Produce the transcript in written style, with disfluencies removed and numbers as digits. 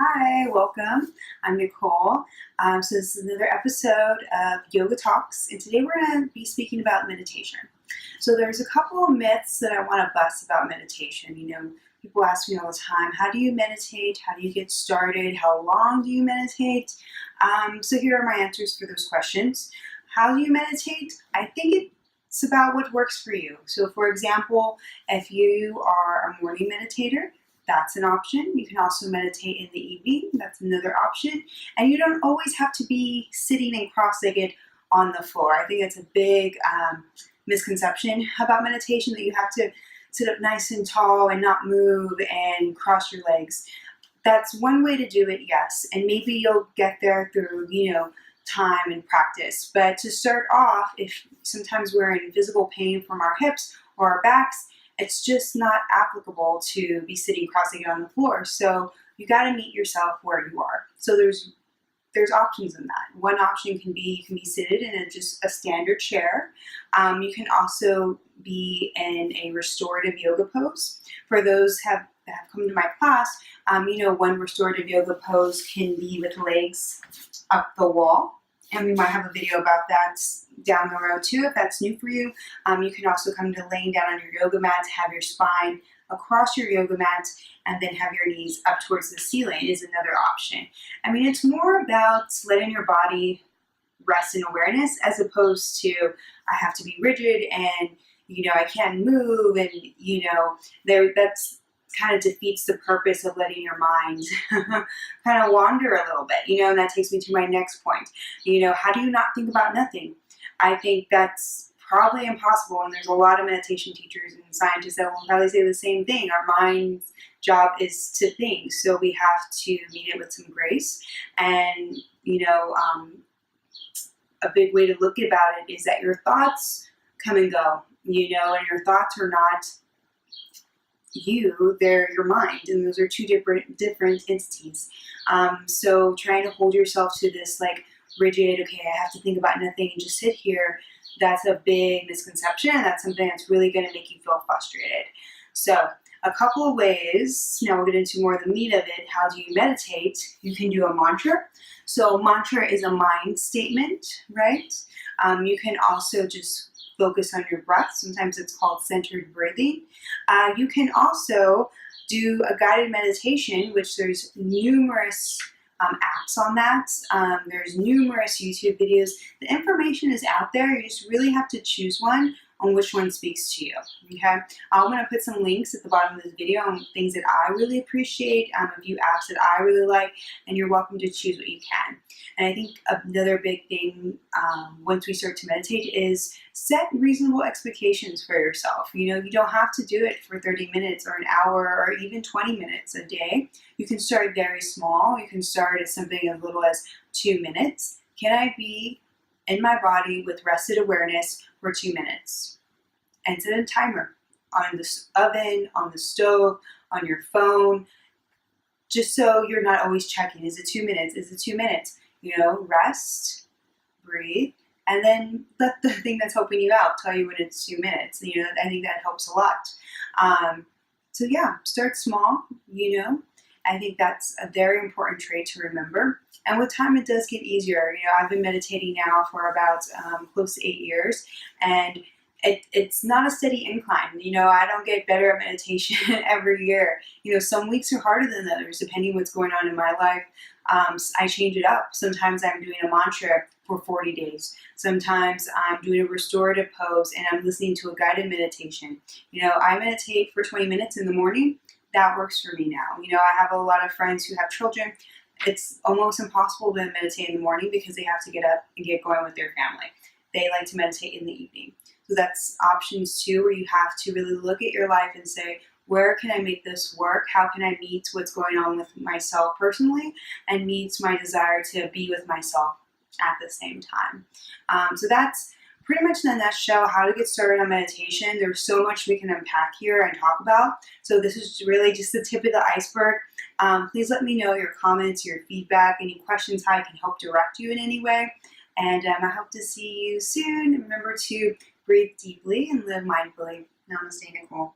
Hi, welcome. I'm Nicole. So this is another episode of Yoga Talks, and today we're going to be speaking about meditation. So there's a couple of myths that I want to bust about meditation. People ask me all the time, how do you meditate? How do you get started? How long do you meditate? So here are my answers for those questions. How do you meditate? I think it's about what works for you. So for example, if you are a morning meditator, that's an option. You can also meditate in the evening. That's another option. And you don't always have to be sitting and cross-legged on the floor. I think that's a big misconception about meditation, that you have to sit up nice and tall and not move and cross your legs. That's one way to do it, yes. And maybe you'll get there through, time and practice. But to start off, if sometimes we're in physical pain from our hips or our backs, it's just not applicable to be sitting cross-legged on the floor. So you got to meet yourself where you are. So there's options in that. One option can be you can be seated in just a standard chair. You can also be in a restorative yoga pose. For those that have come to my class, one restorative yoga pose can be with legs up the wall. And we might have a video about that down the road too, if that's new for you. You can also come to laying down on your yoga mat, have your spine across your yoga mat, and then have your knees up towards the ceiling is another option. It's more about letting your body rest in awareness as opposed to I have to be rigid and I can't move, and that's kind of defeats the purpose of letting your mind kind of wander a little bit, and that takes me to my next point. How do you not think about nothing? I think that's probably impossible, and there's a lot of meditation teachers and scientists that will probably say the same thing. Our mind's job is to think, so we have to meet it with some grace. And a big way to look about it is that your thoughts come and go, and your thoughts are not you, they're your mind, and those are two different entities. So trying to hold yourself to this rigid, okay, I have to think about nothing and just sit here, that's a big misconception, and that's something that's really going to make you feel frustrated. So a couple of ways, now we'll get into more of the meat of it. How do you meditate? You can do a mantra. So mantra is a mind statement, right? You can also just focus on your breath. Sometimes it's called centered breathing. You can also do a guided meditation, which there's numerous apps on that. There's numerous YouTube videos. The information is out there. You just really have to choose one on which one speaks to you. Okay, I'm going to put some links at the bottom of this video on things that I really appreciate, a few apps that I really like, and you're welcome to choose what you can. And I think another big thing once we start to meditate is set reasonable expectations for yourself. You don't have to do it for 30 minutes or an hour or even 20 minutes a day. You can start very small. You can start at something as little as 2 minutes. Can I be in my body with rested awareness for 2 minutes? And set a timer on the oven, on the stove, on your phone, just so you're not always checking. Is it 2 minutes? Is it 2 minutes? Rest, breathe, and then let the thing that's helping you out tell you when it's 2 minutes. I think that helps a lot. So yeah, start small, I think that's a very important trait to remember. And with time, it does get easier. I've been meditating now for about close to 8 years, and it's not a steady incline. I don't get better at meditation every year. Some weeks are harder than others, depending what's going on in my life. I change it up. Sometimes I'm doing a mantra for 40 days. Sometimes I'm doing a restorative pose and I'm listening to a guided meditation. I meditate for 20 minutes in the morning. That works for me now. I have a lot of friends who have children. It's almost impossible to meditate in the morning because they have to get up and get going with their family. They like to meditate in the evening. So that's options too, where you have to really look at your life and say, where can I make this work? How can I meet what's going on with myself personally and meet my desire to be with myself at the same time? So that's pretty much in a nutshell how to get started on meditation. There's so much we can unpack here and talk about. So this is really just the tip of the iceberg. Please let me know your comments, your feedback, any questions, how I can help direct you in any way. And I hope to see you soon. Remember to breathe deeply and live mindfully. Namaste, Nicole.